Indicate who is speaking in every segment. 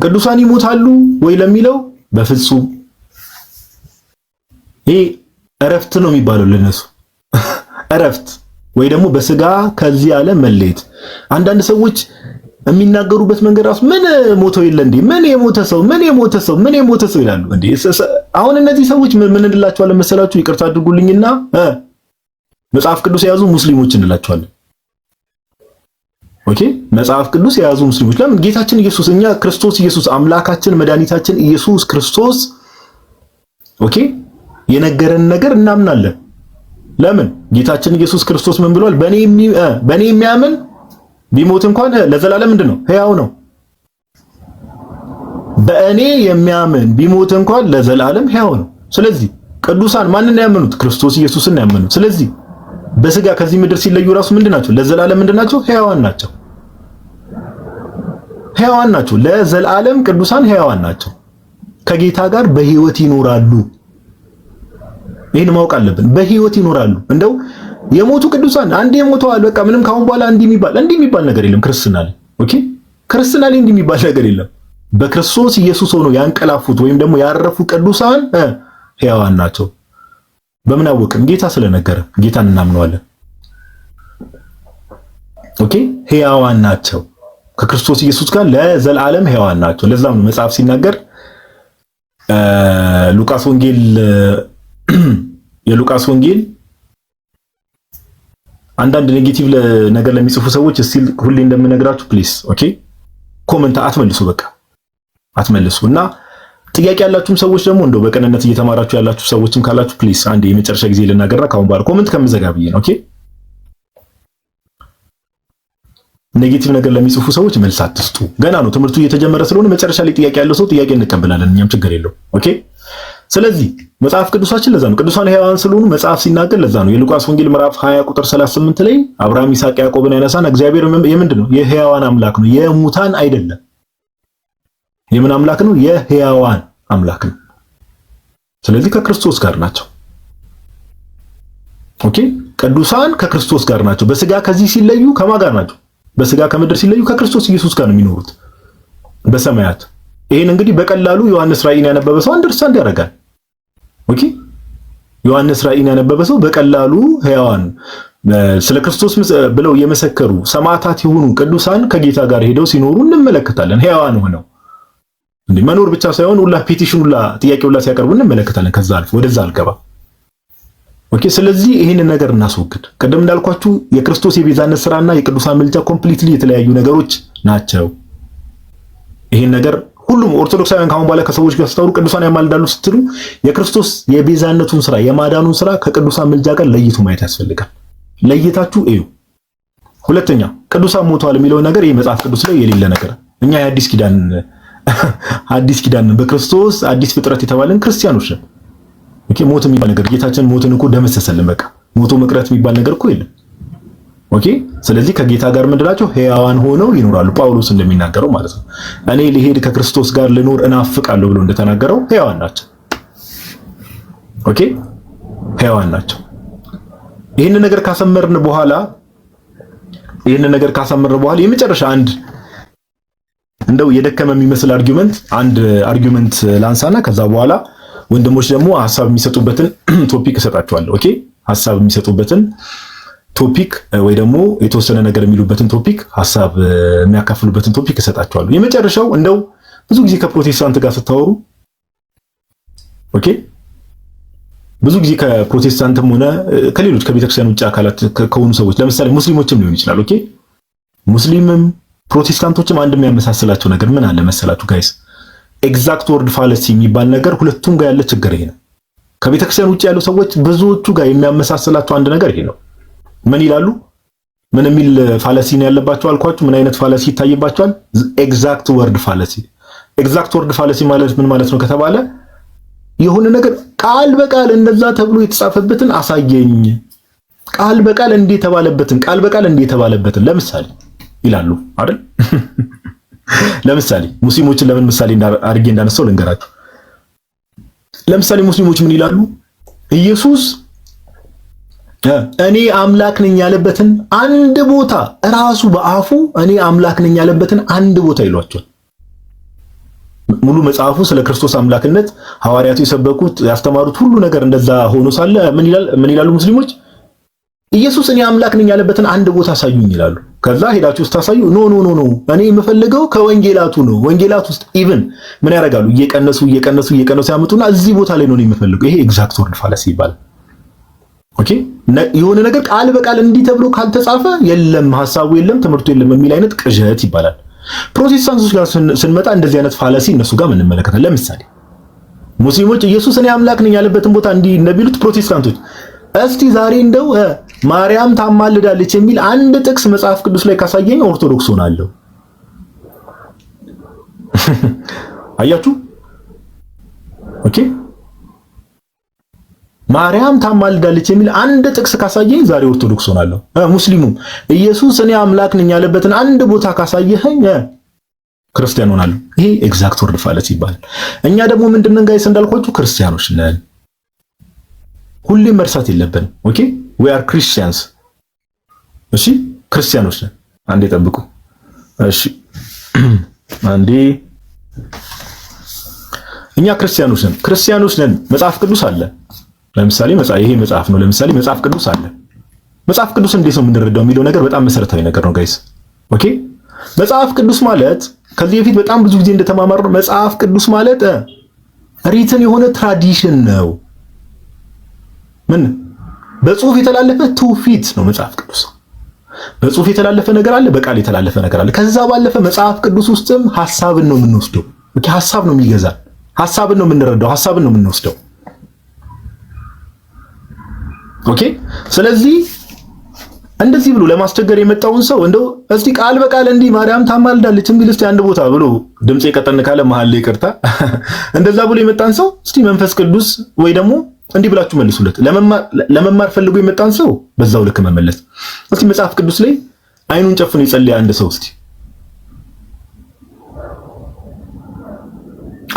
Speaker 1: ቅዱሳን ይሞታሉ ወይ ለሚለው በፍጹም ይሄ እረፍት ነው የሚባለው ለነሱ እረፍት ወይ ደግሞ በስጋ ከዚህ ዓለም መለየት። አንዳንድ ሰዎች የሚናገሩበት መንገድ ራሱ ምን ሞተው የለ እንዴ ምን የሞተ ሰው ይላሉ እንዴ። አሁን እነዚህ ሰዎች ምን እንላቸዋለን መሰላችሁ? ይቅርታ አድርጉልኝና መጽሐፍ ቅዱስ የያዙ ሙስሊሞች እንላቸዋለን። ኦኬ መጽሐፍ ቅዱስ የያዙ ሙስሊሞች። ለምን? ጌታችን ኢየሱስ እኛ ክርስቶስ ኢየሱስ አምላካችን መድኃኒታችን ኢየሱስ ክርስቶስ ኦኬ የነገረን ነገር እናምናለን። ለምን? ጌታችን ኢየሱስ ክርስቶስ ምን ብሏል? በኔ የሚያምን ቢሞት እንኳን ለዘላለም ምንድነው? ሕያው ነው። በእኔ የሚያምን ቢሞት እንኳን ለዘላለም ሕያው ነው። ስለዚህ ቅዱሳን ማንን ነው ያመኑት? ክርስቶስ ኢየሱስን ነው ያመኑት። ስለዚህ በስጋ ከዚህ ምድር ሲለዩ ራሱ ምንድናቸው? ለዘላለም ምንድናቸው? ሕያዋን ናቸው። ሕያዋን ናቸው። ለዘላለም ቅዱሳን ሕያዋን ናቸው። ከጌታ ጋር በህይወት ይኖራሉ። ይሄን ማወቅ አለብን። በህይወት ይኖራሉ። እንደው የሞቱ ቅዱሳን አንዴ ሞተዋል በቃ ምንም ካሁን በኋላ እንዲህ የሚባል ነገር የለም ክርስትና ላይ። ኦኬ ክርስትና ላይ እንዲህ የሚባል ነገር የለም። በክርስቶስ ኢየሱስ ሆኖ ያንቀላፉት ወይም ደግሞ ያረፉ ቅዱሳን ሕያዋን ናቸው። በምን አወቅን? ጌታ ስለነገረ ጌታን እናምነዋለን። ኦኬ ሕያዋን ናቸው። ከክርስቶስ ኢየሱስ ጋር ለዘላለም ሕያዋን ናቸው። ለዛም ነው መጽሐፍ ሲናገር የሉቃስ ወንጌል አንዳንድ ኔጌቲቭ ነገር ለሚጽፉ ሰዎች እስቲ ሁሌ እንደምነግራችሁ ፕሊስ ኦኬ ኮሜንት አትመልሱ፣ በቃ አትመልሱ። እና ጥያቄ ያላችሁም ሰዎች ደግሞ እንደው በቀንነት እየተማራችሁ ያላችሁ ሰዎችም ካላችሁ ፕሊስ አንዴ የመጨረሻ ጊዜ ልናገርና ካሁን በኋላ ኮሜንት ከምዘጋ ብዬ ነው። ኦኬ ኔጌቲቭ ነገር ለሚጽፉ ሰዎች መልስ አትስጡ። ገና ነው ትምህርቱ እየተጀመረ ስለሆነ መጨረሻ ላይ ጥያቄ ያለው ሰው ጥያቄ እንቀበላለን፣ እኛም ችግር የለው። ኦኬ ስለዚህ መጽሐፍ ቅዱሳችን ለዛ ነው ቅዱሳን ሕያዋን ስለሆኑ መጽሐፍ ሲናገር ለዛ ነው። የሉቃስ ወንጌል ምዕራፍ 20 ቁጥር 38 ላይ አብርሃም ይስሐቅ ያዕቆብን ያነሳና እግዚአብሔር የምንድን ነው? የሕያዋን አምላክ ነው፣ የሙታን አይደለም። የምን አምላክ ነው? የሕያዋን አምላክ ነው። ስለዚህ ከክርስቶስ ጋር ናቸው። ኦኬ ቅዱሳን ከክርስቶስ ጋር ናቸው። በስጋ ከዚህ ሲለዩ ከማን ጋር ናቸው? በስጋ ከምድር ሲለዩ ከክርስቶስ ኢየሱስ ጋር ነው የሚኖሩት በሰማያት። ይሄን እንግዲህ በቀላሉ ዮሐንስ ራእይን ያነበበ ሰው አንደርስታንድ ያደርጋል። ኦኬ ዮሐንስ ራእይን ያነበበ ሰው በቀላሉ ሕያዋን ስለ ክርስቶስ ብለው የመሰከሩ ሰማዕታት የሆኑ ቅዱሳን ከጌታ ጋር ሄደው ሲኖሩ እንመለከታለን። ሕያዋን ሆነው እንዴ መኖር ብቻ ሳይሆን ሁላ ፔቲሽን ሁላ ጥያቄ ሁላ ሲያቀርቡ እንመለከታለን። ከዛ አልፎ ወደዛ አልገባ። ኦኬ ስለዚህ ይሄንን ነገር እናስወግድ። ቀደም እንዳልኳችሁ የክርስቶስ የቤዛነት ስራና የቅዱሳን ምልጃ ኮምፕሊትሊ የተለያዩ ነገሮች ናቸው። ይሄን ነገር ሁሉም ኦርቶዶክሳውያን ካሁን በኋላ ከሰዎች ጋር ስታወሩ ቅዱሳን ያማልዳሉ ስትሉ የክርስቶስ የቤዛነቱን ስራ የማዳኑን ስራ ከቅዱሳን ምልጃ ጋር ለይቱ ማየት ያስፈልጋል። ለይታችሁ እዩ። ሁለተኛ ቅዱሳን ሞተዋል የሚለው ነገር ይሄ መጽሐፍ ቅዱስ ላይ የሌለ ነገር። እኛ አዲስ ኪዳን በክርስቶስ አዲስ ፍጥረት የተባለን ክርስቲያኖች ነን። ኦኬ ሞት የሚባል ነገር ጌታችን ሞትን እኮ ደመሰሰልን። በቃ ሞቶ መቅረት የሚባል ነገር እኮ የለም። ኦኬ ስለዚህ ከጌታ ጋር ምንድናቸው? ሕያዋን ሆነው ይኖራሉ። ጳውሎስ እንደሚናገረው ማለት ነው። እኔ ልሄድ ከክርስቶስ ጋር ልኖር እናፍቃለሁ ብሎ እንደተናገረው ሕያዋን ናቸው። ኦኬ ሕያዋን ናቸው። ይህንን ነገር ካሰመርን በኋላ የመጨረሻ አንድ እንደው የደከመ የሚመስል አንድ አርጊውመንት ላንሳና ከዛ በኋላ ወንድሞች ደግሞ ሐሳብ የሚሰጡበትን ቶፒክ እሰጣቸዋለሁ። ኦኬ ሐሳብ የሚሰጡበትን ቶፒክ ወይ ደግሞ የተወሰነ ነገር የሚሉበትን ቶፒክ ሐሳብ የሚያካፍሉበትን ቶፒክ እሰጣቸዋለሁ። የመጨረሻው እንደው ብዙ ጊዜ ከፕሮቴስታንት ጋር ስታወሩ ኦኬ ብዙ ጊዜ ከፕሮቴስታንትም ሆነ ከሌሎች ከቤተክርስቲያን ውጭ አካላት ከሆኑ ሰዎች ለምሳሌ ሙስሊሞችም ሊሆን ይችላል። ኦኬ ሙስሊምም ፕሮቴስታንቶችም አንድ የሚያመሳስላቸው ነገር ምን አለ መሰላችሁ ጋይስ? ኤግዛክት ወርድ ፋለሲ የሚባል ነገር ሁለቱም ጋር ያለ ችግር ይሄ ነው። ከቤተክርስቲያን ውጭ ያሉ ሰዎች ብዙዎቹ ጋር የሚያመሳስላቸው አንድ ነገር ይሄ ነው። ምን ይላሉ? ምን የሚል ፋለሲ ነው ያለባቸው አልኳችሁ? ምን አይነት ፋለሲ ይታይባቸዋል? ኤግዛክት ወርድ ፋለሲ። ኤግዛክት ወርድ ፋለሲ ማለት ምን ማለት ነው ከተባለ የሆነ ነገር ቃል በቃል እንደዛ ተብሎ የተጻፈበትን አሳየኝ፣ ቃል በቃል እንደ የተባለበትን ለምሳሌ ይላሉ አይደል? ለምሳሌ ሙስሊሞችን ለምን ምሳሌ አድርጌ እንዳነሳው ልንገራችሁ። ለምሳሌ ሙስሊሞች ምን ይላሉ? ኢየሱስ እኔ አምላክ ነኝ ያለበትን አንድ ቦታ ራሱ በአፉ እኔ አምላክ ነኝ ያለበትን አንድ ቦታ ይሏቸዋል። ሙሉ መጽሐፉ ስለ ክርስቶስ አምላክነት ሐዋርያቱ የሰበኩት ያስተማሩት ሁሉ ነገር እንደዛ ሆኖ ሳለ ምን ይላሉ ሙስሊሞች? ኢየሱስ እኔ አምላክ ነኝ ያለበትን አንድ ቦታ አሳዩኝ ይላሉ። ከዛ ሄዳችሁ ስታሳዩ ኖ እኔ የምፈልገው ከወንጌላቱ ነው። ወንጌላት ውስጥ ኢቭን ምን ያደርጋሉ? እየቀነሱ ያመጡና እዚህ ቦታ ላይ ነው የምፈልገው። ይሄ ኤግዛክት ወርድ ፋላሲ ይባላል። ኦኬ የሆነ ነገር ቃል በቃል እንዲህ ተብሎ ካልተጻፈ የለም ሐሳቡ የለም ትምህርቱ የለም የሚል አይነት ቅዠት ይባላል። ፕሮቴስታንቶች ጋር ስንመጣ እንደዚህ አይነት ፋላሲ እነሱ ጋር ምን እንመለከታለን? ለምሳሌ ሙስሊሞች ኢየሱስ እኔ አምላክ ነኝ ያለበትን ቦታ እንዲህ እንደሚሉት ፕሮቴስታንቶች እስቲ ዛሬ እንደው ማርያም ታማልዳለች የሚል አንድ ጥቅስ መጽሐፍ ቅዱስ ላይ ካሳየኝ ኦርቶዶክስ ሆናለሁ። አያችሁ? ኦኬ ማርያም ታማልዳለች የሚል አንድ ጥቅስ ካሳየኝ ዛሬ ኦርቶዶክስ ሆናለሁ። ሙስሊሙም ኢየሱስ እኔ አምላክ ነኝ ያለበትን አንድ ቦታ ካሳየኸኝ ክርስቲያን ሆናለሁ። ይሄ ኤግዛክት ወርድ ፋላሲ ይባላል። እኛ ደግሞ ምንድነው ጋይስ እንዳልኳችሁ ክርስቲያኖች ነን። ሁሌም መርሳት የለብንም። ኦኬ we are Christians። እሺ ክርስቲያኖች ነን። አንዴ ጠብቁ። እሺ አንዴ እኛ ክርስቲያኖች ነን። መጽሐፍ ቅዱስ አለ። ለምሳሌ ይሄ መጽሐፍ ነው። ለምሳሌ መጽሐፍ ቅዱስ አለ። መጽሐፍ ቅዱስ እንዴት ነው የምንረዳው የሚለው ነገር በጣም መሰረታዊ ነገር ነው ጋይስ። ኦኬ መጽሐፍ ቅዱስ ማለት ከዚህ በፊት በጣም ብዙ ጊዜ እንደተማማርነው መጽሐፍ ቅዱስ ማለት ሪትን የሆነ ትራዲሽን ነው። ምን በጽሁፍ የተላለፈ ትውፊት ነው መጽሐፍ ቅዱስ። በጽሁፍ የተላለፈ ነገር አለ፣ በቃል የተላለፈ ነገር አለ። ከዛ ባለፈ መጽሐፍ ቅዱስ ውስጥም ሐሳብን ነው የምንወስደው። ኦኬ ሐሳብ ነው የሚገዛን፣ ሐሳብን ነው የምንረዳው፣ ሐሳብን ነው የምንወስደው። ኦኬ ስለዚህ እንደዚህ ብሎ ለማስቸገር የመጣውን ሰው እንደው እስቲ ቃል በቃል እንዲህ ማርያም ታማልዳለች የሚል እስቲ አንድ ቦታ ብሎ ድምጽ የቀጠን ካለ መሀል ላይ ይቅርታ እንደዛ ብሎ የመጣን ሰው እስቲ መንፈስ ቅዱስ ወይ ደግሞ እንዲህ ብላችሁ መልሱለት። ለመማር ፈልጎ የመጣን ሰው በዛው ልክ መመለስ። እስቲ መጽሐፍ ቅዱስ ላይ አይኑን ጨፍኖ ይጸልይ አንድ ሰው እስቲ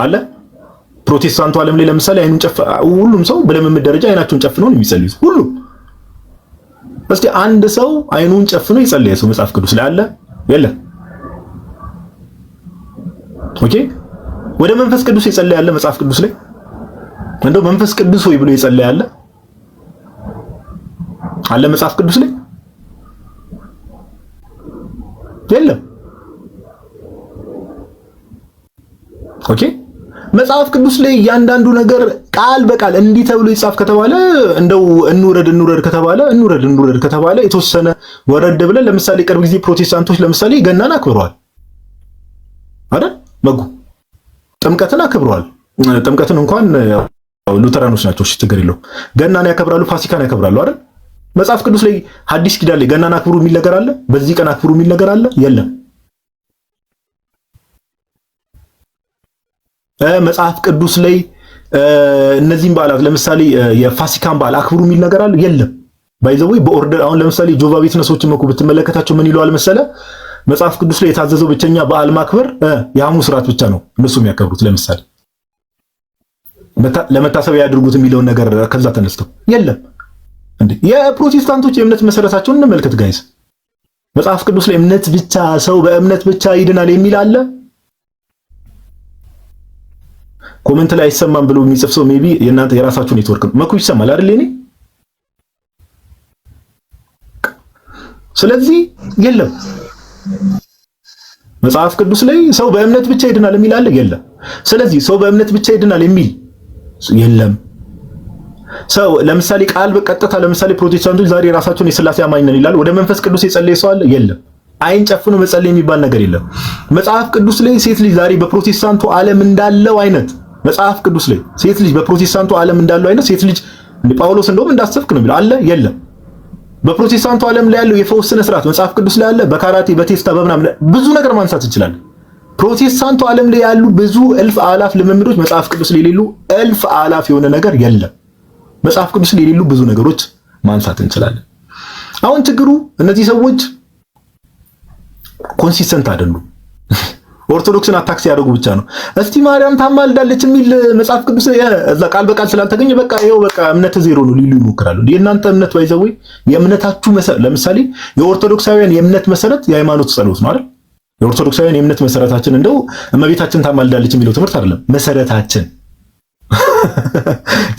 Speaker 1: አለ? ፕሮቴስታንቱ ዓለም ላይ ለምሳሌ አይኑን ሁሉም ሰው በልምምድ ደረጃ አይናቸውን ጨፍነው ነው የሚጸልዩት ሁሉም። እስቲ አንድ ሰው አይኑን ጨፍኖ ይጸልይ ሰው መጽሐፍ ቅዱስ ላይ አለ? የለም። ኦኬ ወደ መንፈስ ቅዱስ ይጸልይ ያለ መጽሐፍ ቅዱስ ላይ እንደው መንፈስ ቅዱስ ሆይ ብሎ ይጸልይ ያለ አለ መጽሐፍ ቅዱስ ላይ? የለም። ኦኬ መጽሐፍ ቅዱስ ላይ እያንዳንዱ ነገር ቃል በቃል እንዲህ ተብሎ ይጻፍ ከተባለ እንደው እንውረድ ከተባለ የተወሰነ ወረድ ብለን ለምሳሌ ቅርብ ጊዜ ፕሮቴስታንቶች ለምሳሌ ገናን አክብረዋል አይደል? መጉ ጥምቀትን አክብረዋል። ጥምቀትን እንኳን ሉተራኖች ናቸው። እሺ ችግር የለውም። ገናን ያከብራሉ፣ ፋሲካን ያከብራሉ አይደል? መጽሐፍ ቅዱስ ላይ ሐዲስ ኪዳን ላይ ገናን አክብሩ የሚል ነገር አለ? በዚህ ቀን አክብሩ የሚል ነገር አለ? የለም። መጽሐፍ ቅዱስ ላይ እነዚህን በዓላት ለምሳሌ የፋሲካን በዓል አክብሩ የሚል ነገር አለ? የለም። ባይዘው በኦርደር አሁን ለምሳሌ ጆቫ ዊትነሶችን መኩ ብትመለከታቸው ምን ይለዋል መሰለ? መጽሐፍ ቅዱስ ላይ የታዘዘው ብቸኛ በዓል ማክበር የሐሙስ ራት ብቻ ነው እነሱ የሚያከብሩት። ለምሳሌ ለመታሰቢያ ያድርጉት የሚለውን ነገር ከዛ ተነስተው የለም እንዴ። የፕሮቴስታንቶች የእምነት መሰረታቸውን እንመልከት ጋይስ። መጽሐፍ ቅዱስ ላይ እምነት ብቻ ሰው በእምነት ብቻ ይድናል የሚል አለ? ኮሜንት ላይ አይሰማም ብሎ የሚጽፍ ሰው ሜቢ የእናንተ የራሳችሁ ኔትወርክ ነው። መኩ ይሰማል አይደል? እኔ ስለዚህ የለም መጽሐፍ ቅዱስ ላይ ሰው በእምነት ብቻ ይድናል የሚል አለ? የለም። ስለዚህ ሰው በእምነት ብቻ ይድናል የሚል የለም። ሰው ለምሳሌ ቃል በቀጥታ ለምሳሌ ፕሮቴስታንቶች ዛሬ የራሳቸውን የሥላሴ አማኝ ነን ይላል። ወደ መንፈስ ቅዱስ የጸለየ ሰው አለ? የለም። አይን ጨፍኖ መጸለይ የሚባል ነገር የለም። መጽሐፍ ቅዱስ ላይ ሴት ልጅ ዛሬ በፕሮቴስታንቱ ዓለም እንዳለው አይነት መጽሐፍ ቅዱስ ላይ ሴት ልጅ በፕሮቴስታንቱ ዓለም እንዳለው አይነት ሴት ልጅ ጳውሎስ እንደውም እንዳሰብክ ነው የሚለው አለ? የለም። በፕሮቴስታንቱ ዓለም ላይ ያለው የፈውስ ስነ ስርዓት መጽሐፍ ቅዱስ ላይ አለ? በካራቴ በቴስታ በምናምን ብዙ ነገር ማንሳት እንችላለን። ፕሮቴስታንቱ ዓለም ላይ ያሉ ብዙ እልፍ አላፍ ልምምዶች መጽሐፍ ቅዱስ ላይ የሌሉ እልፍ አላፍ የሆነ ነገር የለም። መጽሐፍ ቅዱስ ላይ የሌሉ ብዙ ነገሮች ማንሳት እንችላለን። አሁን ችግሩ እነዚህ ሰዎች ኮንሲስተንት አይደሉም። ኦርቶዶክስን አታክስ ያደርጉ ብቻ ነው። እስቲ ማርያም ታማልዳለች የሚል መጽሐፍ ቅዱስ እዛ ቃል በቃል ስላልተገኘ በቃ ይኸው በቃ እምነት ዜሮ ነው ሊሉ ይሞክራሉ። የእናንተ እምነት ባይዘው የእምነታችሁ መሰረት ለምሳሌ የኦርቶዶክሳውያን የእምነት መሰረት የሃይማኖት ጸሎት ነው አይደል? የኦርቶዶክሳውያን የእምነት መሰረታችን እንደው እመቤታችን ታማልዳለች የሚለው ትምህርት አይደለም። መሰረታችን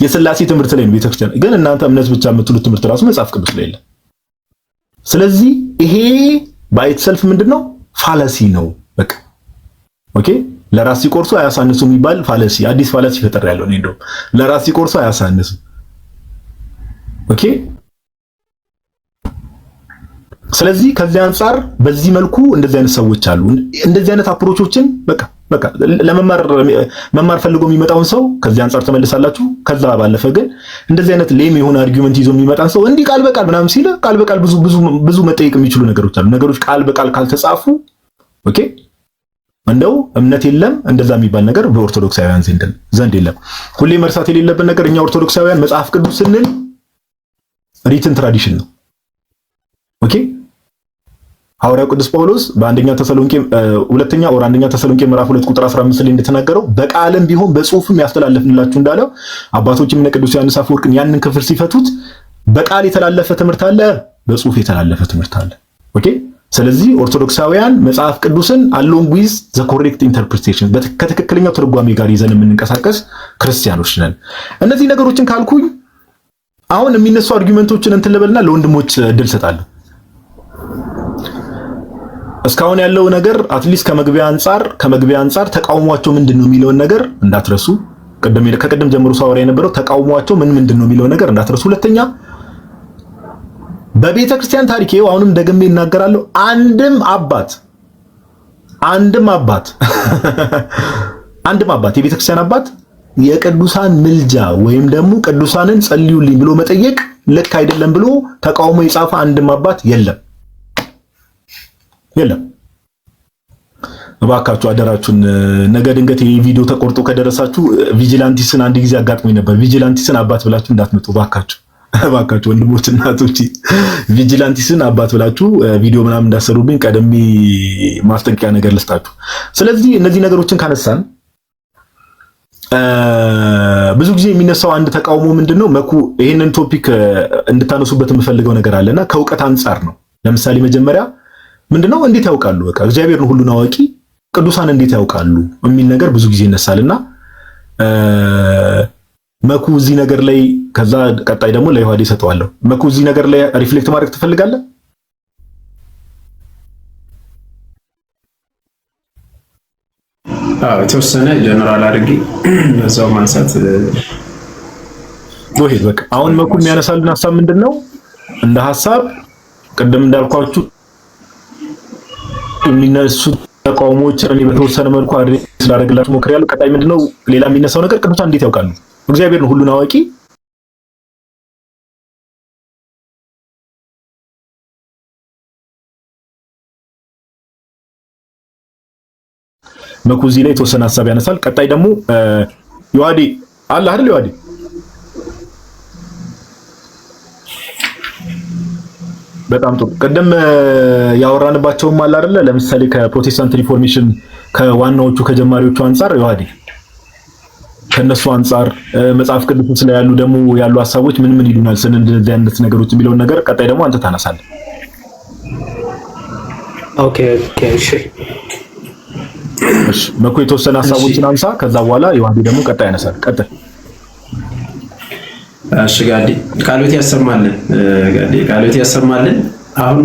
Speaker 1: የሥላሴ ትምህርት ላይ ነው ቤተክርስቲያን። ግን እናንተ እምነት ብቻ የምትሉት ትምህርት ራሱ መጽሐፍ ቅዱስ ላይ የለም። ስለዚህ ይሄ ባይትሰልፍ ምንድነው? ፋለሲ ነው በቃ። ኦኬ ለራስ ሲቆርሱ አያሳንሱ የሚባል ፋለሲ፣ አዲስ ፋለሲ ፈጠር ያለው ነው። እንደው ለራስ ሲቆርሱ አያሳንሱ። ኦኬ ስለዚህ ከዚህ አንፃር በዚህ መልኩ እንደዚህ አይነት ሰዎች አሉ። እንደዚህ አይነት አፕሮቾችን በቃ መማር ፈልጎ የሚመጣውን ሰው ከዚህ አንፃር ተመልሳላችሁ። ከዛ ባለፈ ግን እንደዚህ አይነት ሌም የሆነ አርጊውመንት ይዞ የሚመጣን ሰው እንዲህ ቃል በቃል ምናምን ሲል ቃል በቃል ብዙ መጠየቅ የሚችሉ ነገሮች አሉ። ነገሮች ቃል በቃል ካልተጻፉ ኦኬ እንደው እምነት የለም እንደዛ የሚባል ነገር በኦርቶዶክሳውያን ዘንድ የለም። ሁሌ መርሳት የሌለብን ነገር እኛ ኦርቶዶክሳውያን መጽሐፍ ቅዱስ ስንል ሪትን ትራዲሽን ነው። ኦኬ ሐዋርያው ቅዱስ ጳውሎስ በአንደኛ ተሰሎንቄ ምዕራፍ 2 ቁጥር 15 ላይ እንደተናገረው በቃልም ቢሆን በጽሁፍም ያስተላለፍንላችሁ እንዳለው አባቶችም እነ ቅዱስ ዮሐንስ አፈወርቅን ያንን ክፍል ሲፈቱት በቃል የተላለፈ ትምህርት አለ፣ በጽሁፍ የተላለፈ ትምህርት አለ። ኦኬ ስለዚህ ኦርቶዶክሳውያን መጽሐፍ ቅዱስን along with the correct interpretation ከትክክለኛው ትርጓሜ ጋር ይዘን የምንንቀሳቀስ ክርስቲያኖች ነን። እነዚህ ነገሮችን ካልኩኝ አሁን የሚነሱ አርጊውመንቶችን እንትን ልበልና ለወንድሞች እድል ሰጣለሁ። እስካሁን ያለው ነገር አትሊስት ከመግቢያ አንፃር ተቃውሟቸው ምንድነው የሚለውን ነገር እንዳትረሱ። ከቀደም ጀምሮ ሳወራ የነበረው ተቃውሟቸው ምንድነው የሚለውን ነገር እንዳትረሱ። ሁለተኛ በቤተ ክርስቲያን ታሪክ ይኸው አሁንም ደግሜ እናገራለሁ፣ አንድም አባት የቤተ ክርስቲያን አባት የቅዱሳን ምልጃ ወይም ደግሞ ቅዱሳንን ጸልዩልኝ ብሎ መጠየቅ ልክ አይደለም ብሎ ተቃውሞ የጻፈ አንድም አባት የለም። እባካችሁ አደራችሁን፣ ነገ ድንገት ይሄ ቪዲዮ ተቆርጦ ከደረሳችሁ ቪጂላንቲስን አንድ ጊዜ አጋጥሞኝ ነበር። ቪጂላንቲስን አባት ብላችሁ እንዳትመጡ እባካችሁ ወንድሞች እናቶች፣ ቪጂላንቲስን አባት ብላችሁ ቪዲዮ ምናምን እንዳሰሩብኝ ቀደም ማስጠንቀቂያ ነገር ልስጣችሁ። ስለዚህ እነዚህ ነገሮችን ካነሳን ብዙ ጊዜ የሚነሳው አንድ ተቃውሞ ምንድነው? መኩ ይሄንን ቶፒክ እንድታነሱበት የምፈልገው ነገር አለና ከእውቀት አንፃር ነው። ለምሳሌ መጀመሪያ ምንድነው እንዴት ያውቃሉ? በቃ እግዚአብሔር ነው ሁሉን አዋቂ፣ ቅዱሳን እንዴት ያውቃሉ የሚል ነገር ብዙ ጊዜ ይነሳልና መኩ እዚህ ነገር ላይ ከዛ ቀጣይ ደግሞ ለዮሐዴ ሰጠዋለሁ። መኩ እዚህ ነገር ላይ ሪፍሌክት ማድረግ ትፈልጋለህ?
Speaker 2: የተወሰነ ጀነራል አድርጌ በዛው ማንሳት
Speaker 1: ጎሄድ በቃ አሁን መኩ የሚያነሳልን ሐሳብ ምንድነው? እንደ ሐሳብ ቅድም እንዳልኳችሁ የሚነሱ ተቃውሞዎችን እኔ በተወሰነ መልኩ አድሬስ ስላደረግላችሁ ሞክሬያለሁ። ቀጣይ ምንድነው ሌላ የሚነሳው ነገር? ቅዱሳን እንዴት ያውቃሉ? እግዚአብሔር ነው ሁሉን አዋቂ። መኩ እዚህ ላይ የተወሰነ ሐሳብ ያነሳል። ቀጣይ ደግሞ ዮሐዴ አለ አይደል? ዮሐዴ በጣም ጥሩ። ቀደም ያወራንባቸውም አለ አይደለ? ለምሳሌ ከፕሮቴስታንት ሪፎርሜሽን ከዋናዎቹ ከጀማሪዎቹ አንፃር ዮሐዴ ከነሱ አንፃር መጽሐፍ ቅዱስ ላይ ያሉ ሐሳቦች ምን ይሉናል ስለ እንደዚህ አይነት ነገሮች የሚለውን ነገር ቀጣይ ደግሞ አንተ ታነሳለህ።
Speaker 2: ኦኬ እሺ
Speaker 1: መኩ የተወሰነ ሐሳቦችን አንሳ፣ ከዛ በኋላ ዮሐዴ ደግሞ ቀጣይ ያነሳል። ቀጥል።
Speaker 2: እሺ ጋዲ ቃሎት ያሰማልን። አሁን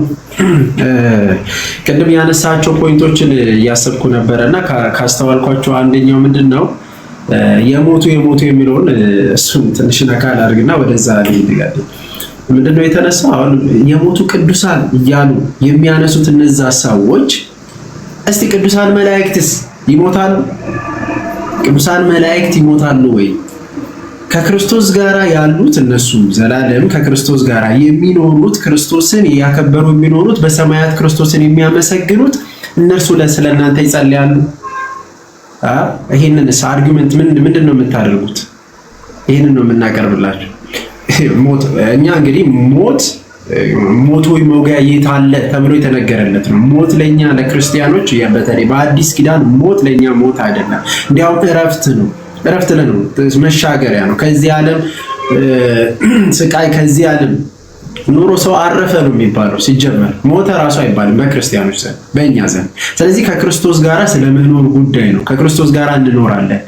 Speaker 2: ቅድም ያነሳቸው ፖይንቶችን እያሰብኩ ነበርና ካስተዋልኳቸው አንደኛው ምንድነው የሞቱ የሚለውን እሱን ትንሽ ነካል አድርግና ወደዛ ልሂድ። ጋዲ ምንድነው የተነሳው? አሁን የሞቱ ቅዱሳን እያሉ የሚያነሱት እነዛ ሰዎች እስቲ ቅዱሳን መላእክትስ ይሞታሉ? ቅዱሳን መላእክት ይሞታሉ ወይ? ከክርስቶስ ጋር ያሉት እነሱ ዘላለም ከክርስቶስ ጋር የሚኖሩት ክርስቶስን ያከበሩ የሚኖሩት በሰማያት ክርስቶስን የሚያመሰግኑት እነርሱ ስለእናንተ ይጸልያሉ። ይሄንንስ አርጊውመንት ምንድነው የምታደርጉት? ይሄንን ነው የምናቀርብላችሁ። ሞት እኛ እንግዲህ ሞት ወይ መውጊያ የት አለ ተብሎ የተነገረለት ነው። ሞት ለኛ ለክርስቲያኖች በተለይ በአዲስ ኪዳን ሞት ለኛ ሞት አይደለም፣ እንዲያውም እረፍት ነው፣ መሻገሪያ ነው። ከዚህ ዓለም ስቃይ ከዚህ ዓለም ኑሮ ሰው አረፈ ነው የሚባለው። ሲጀመር ሞተ ራሱ አይባልም በክርስቲያኖች ዘንድ፣ በእኛ ዘንድ። ስለዚህ ከክርስቶስ ጋር ስለመኖር ጉዳይ ነው። ከክርስቶስ ጋር እንኖራለን።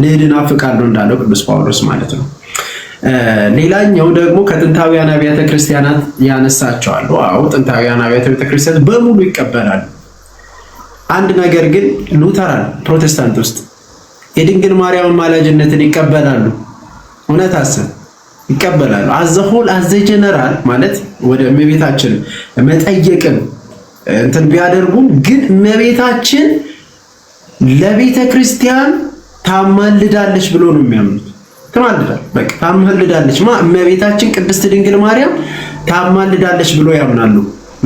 Speaker 2: ልሂድን አፍቃለሁ እንዳለው ቅዱስ ጳውሎስ ማለት ነው። ሌላኛው ደግሞ ከጥንታውያን አብያተ ክርስቲያናት ያነሳቸዋሉ። አዎ ጥንታውያን አብያተ ክርስቲያናት በሙሉ ይቀበላሉ። አንድ ነገር ግን ሉተራን ፕሮቴስታንት ውስጥ የድንግል ማርያም አማላጅነትን ይቀበላሉ። እውነት አስብ ይቀበላሉ። አዘሆል አዘ ጀነራል ማለት ወደ እመቤታችን መጠየቅን እንትን ቢያደርጉም ግን እመቤታችን ለቤተ ክርስቲያን ታማልዳለች ብሎ ነው የሚያምኑት። ትማልዳለች፣ በቃ ታማልዳለች። እመቤታችን ቅድስት ድንግል ማርያም ታማልዳለች ብሎ ያምናሉ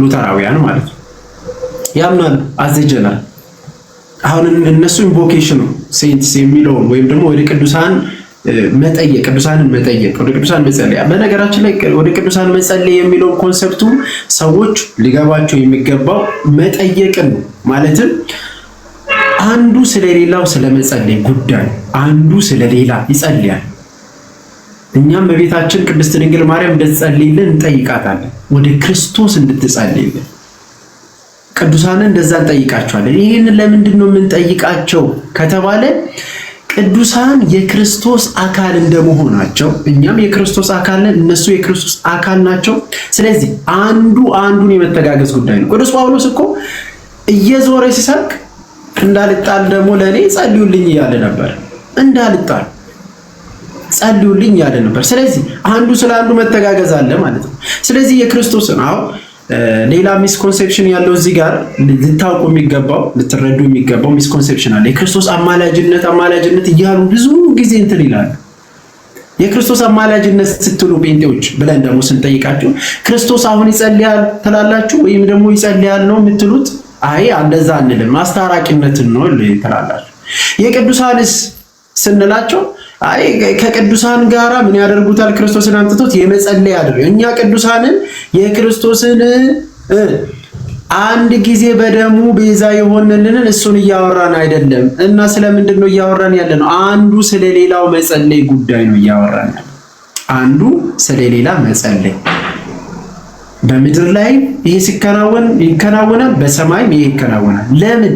Speaker 2: ሉተራውያን ማለት ነው። ያምናሉ አዘ ጀነራል። አሁን እነሱ ኢንቮኬሽኑ ሴንትስ የሚለውን ወይም ደግሞ ወደ ቅዱሳን መጠየቅ፣ ቅዱሳንን መጠየቅ፣ ወደ ቅዱሳን መጸለይ። በነገራችን ላይ ወደ ቅዱሳን መጸለይ የሚለው ኮንሰፕቱ ሰዎች ሊገባቸው የሚገባው መጠየቅን ነው። ማለትም አንዱ ስለሌላው ስለመጸለይ ጉዳይ አንዱ ስለሌላ ይጸልያል። እኛም በቤታችን ቅድስት ድንግል ማርያም እንድትጸልይልን እንጠይቃታለን፣ ወደ ክርስቶስ እንድትጸልይልን። ቅዱሳንን እንደዛ እንጠይቃቸዋለን። ይህንን ለምንድን ነው የምንጠይቃቸው ከተባለ ቅዱሳን የክርስቶስ አካል እንደመሆናቸው እኛም የክርስቶስ አካል ነን፣ እነሱ የክርስቶስ አካል ናቸው። ስለዚህ አንዱ አንዱን የመተጋገዝ ጉዳይ ነው። ቅዱስ ጳውሎስ እኮ እየዞረ ሲሰብክ እንዳልጣል ደግሞ ለእኔ ጸልዩልኝ እያለ ነበር። እንዳልጣል ጸልዩልኝ እያለ ነበር። ስለዚህ አንዱ ስለ አንዱ መተጋገዝ አለ ማለት ነው። ስለዚህ የክርስቶስን ሌላ ሚስኮንሴፕሽን ያለው እዚህ ጋር ልታውቁ የሚገባው ልትረዱ የሚገባው ሚስኮንሴፕሽን አለ። የክርስቶስ አማላጅነት እያሉ ብዙ ጊዜ እንትን ይላሉ። የክርስቶስ አማላጅነት ስትሉ ጴንጤዎች ብለን ደግሞ ስንጠይቃችሁ ክርስቶስ አሁን ይጸልያል ትላላችሁ ወይም ደግሞ ይጸልያል ነው የምትሉት? አይ እንደዛ አንልም፣ አስታራቂነትን ነው ትላላችሁ። የቅዱሳንስ ስንላቸው አይ ከቅዱሳን ጋራ ምን ያደርጉታል? ክርስቶስን አምጥቶት የመጸለይ ያደርጉ። እኛ ቅዱሳንን የክርስቶስን አንድ ጊዜ በደሙ ቤዛ የሆነልንን እሱን እያወራን አይደለም። እና ስለምንድን ነው እያወራን ያለ ነው? አንዱ ስለሌላው መጸለይ ጉዳይ ነው እያወራን ያለ። አንዱ ስለሌላ መጸለይ በምድር ላይ ይሄ ሲከናወን ይከናወናል፣ በሰማይም ይሄ ይከናወናል። ለምን?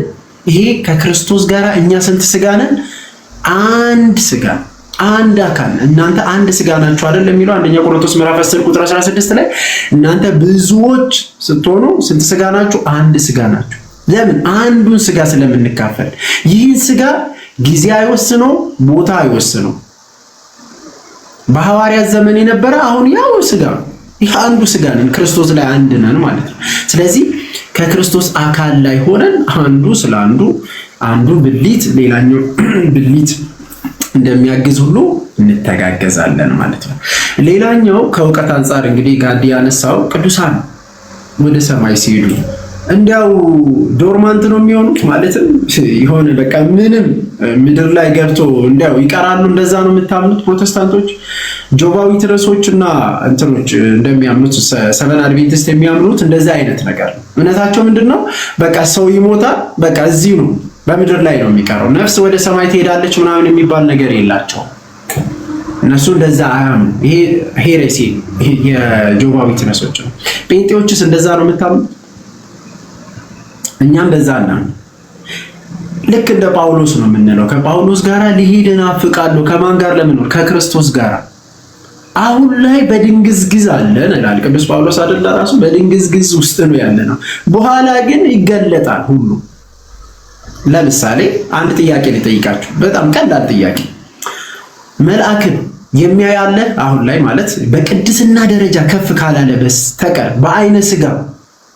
Speaker 2: ይሄ ከክርስቶስ ጋራ እኛ ስንት ስጋ ነን? አንድ ስጋ፣ አንድ አካል። እናንተ አንድ ስጋ ናችሁ አይደል የሚለው አንደኛ ቆሮንቶስ ምዕራፍ 10 ቁጥር 16 ላይ እናንተ ብዙዎች ስትሆኑ ስንት ስጋ ናችሁ? አንድ ስጋ ናችሁ። ለምን? አንዱን ስጋ ስለምንካፈል። ይህን ስጋ ጊዜ አይወስነው፣ ቦታ አይወስነው። በሐዋርያት ዘመን የነበረ አሁን ያው ስጋ ነው። ይህ አንዱ ስጋ ነን፣ ክርስቶስ ላይ አንድ ነን ማለት ነው። ስለዚህ ከክርስቶስ አካል ላይ ሆነን አንዱ ስለ አንዱ ብልት ሌላኛው ብልት እንደሚያግዝ ሁሉ እንተጋገዛለን ማለት ነው። ሌላኛው ከእውቀት አንጻር እንግዲህ ጋዲ ያነሳው ቅዱሳን ወደ ሰማይ ሲሄዱ እንዲያው ዶርማንት ነው የሚሆኑት። ማለትም የሆነ በቃ ምንም ምድር ላይ ገብቶ እንዲያው ይቀራሉ። እንደዛ ነው የምታምኑት ፕሮቴስታንቶች? ጆባዊ ትረሶችና እንትኖች እንደሚያምኑት ሰቨን አድቬንቲስት የሚያምኑት እንደዛ አይነት ነገር ነው። እምነታቸው ምንድነው? በቃ ሰው ይሞታል፣ በቃ እዚሁ ነው በምድር ላይ ነው የሚቀረው፣ ነፍስ ወደ ሰማይ ትሄዳለች ምናምን የሚባል ነገር የላቸው። እነሱ እንደዛ አያምኑ። ይሄ ሄሬሲ የጆባዊ ትረሶች ነው። ጴንጤዎችስ እንደዛ ነው የምታምኑት? እኛም በዛ እና ልክ እንደ ጳውሎስ ነው የምንለው። ከጳውሎስ ጋር ልሄድ እናፍቃለሁ። ከማን ጋር ለመኖር? ከክርስቶስ ጋር። አሁን ላይ በድንግዝግዝ አለን ይላል ቅዱስ ጳውሎስ አይደል? ራሱ በድንግዝግዝ ውስጥ ነው ያለ ነው። በኋላ ግን ይገለጣል ሁሉ። ለምሳሌ አንድ ጥያቄ ልጠይቃችሁ፣ በጣም ቀላል ጥያቄ። መልአክን የሚያይ አለ አሁን ላይ? ማለት በቅድስና ደረጃ ከፍ ካላለ በስተቀር በአይነ ስጋ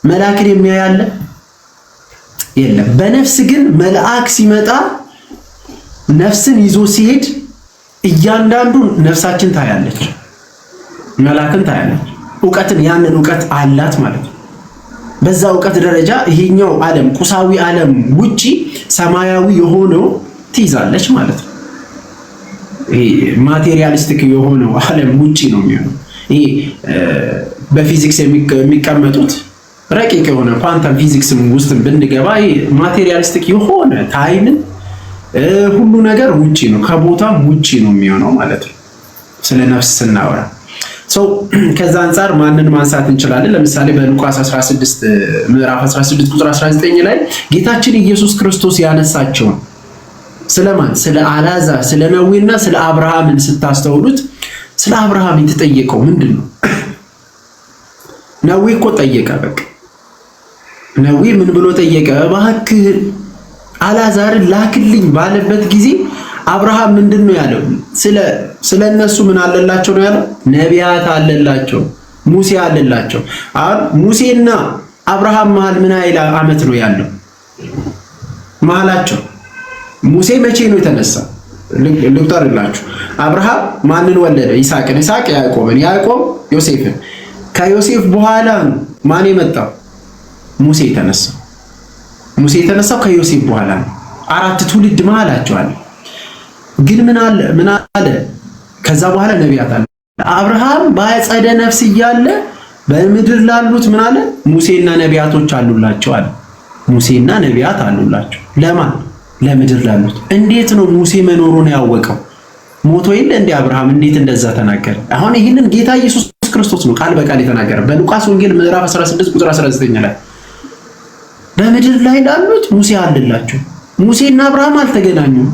Speaker 2: መልአክን የሚያይ አለ? የለም። በነፍስ ግን መልአክ ሲመጣ ነፍስን ይዞ ሲሄድ እያንዳንዱ ነፍሳችን ታያለች፣ መልአክን ታያለች። እውቀትን ያንን እውቀት አላት ማለት ነው። በዛ እውቀት ደረጃ ይሄኛው ዓለም ቁሳዊ ዓለም ውጪ ሰማያዊ የሆነው ትይዛለች ማለት ነው። ይሄ ማቴሪያሊስቲክ የሆነው ዓለም ውጪ ነው የሚሆነው። ይሄ በፊዚክስ የሚቀመጡት ረቂቅ የሆነ ኳንተም ፊዚክስ ውስጥ ብንገባ ማቴሪያሊስቲክ የሆነ ታይምን ሁሉ ነገር ውጪ ነው፣ ከቦታም ውጪ ነው የሚሆነው ማለት ነው ስለ ነፍስ ስናወራ። ሰው ከዛ አንፃር ማንን ማንሳት እንችላለን? ለምሳሌ በሉቃስ 16 ምዕራፍ 16 ቁጥር 19 ላይ ጌታችን ኢየሱስ ክርስቶስ ያነሳቸው ስለማን? ስለ አልዓዛር፣ ስለ ነዌና ስለ አብርሃምን ስታስተውሉት ስለ አብርሃም የተጠየቀው ምንድን ነው? ነዌ እኮ ጠየቀ። በቃ ነዌ ምን ብሎ ጠየቀ? እባክህ አልዓዛርን ላክልኝ ባለበት ጊዜ አብርሃም ምንድን ነው ያለው? ስለ እነሱ ምን አለላቸው ነው ያለው? ነቢያት አለላቸው፣ ሙሴ አለላቸው። አሁን ሙሴና አብርሃም መሃል ምን ያህል ዓመት ነው ያለው መሃላቸው? ሙሴ መቼ ነው የተነሳ? ልቁጠርላችሁ። አብርሃም ማንን ወለደ? ይስሐቅን። ይስሐቅ ያዕቆብን፣ ያዕቆብ ዮሴፍን። ከዮሴፍ በኋላ ማን የመጣው? ሙሴ የተነሳው። ሙሴ የተነሳው ከዮሴፍ በኋላ ነው። 4 ትውልድ መሃላቸው አለ። ግን ምን አለ? ከዛ በኋላ ነቢያት አለ። አብርሃም በአጸደ ነፍስ እያለ በምድር ላሉት ምን አለ? ሙሴና ነቢያቶች አሉላቸው አለ። ሙሴና ነቢያት አሉላቸው። ለማን? ለምድር ላሉት። እንዴት ነው ሙሴ መኖሩን ያወቀው? ሞቶ የለ እንደ አብርሃም እንዴት እንደዛ ተናገረ? አሁን ይህንን ጌታ ኢየሱስ ክርስቶስ ነው ቃል በቃል የተናገረ በሉቃስ ወንጌል ምዕራፍ 16 ቁጥር 19 ላይ በምድር ላይ ላሉት ሙሴ አለላቸው። ሙሴና አብርሃም አልተገናኙም።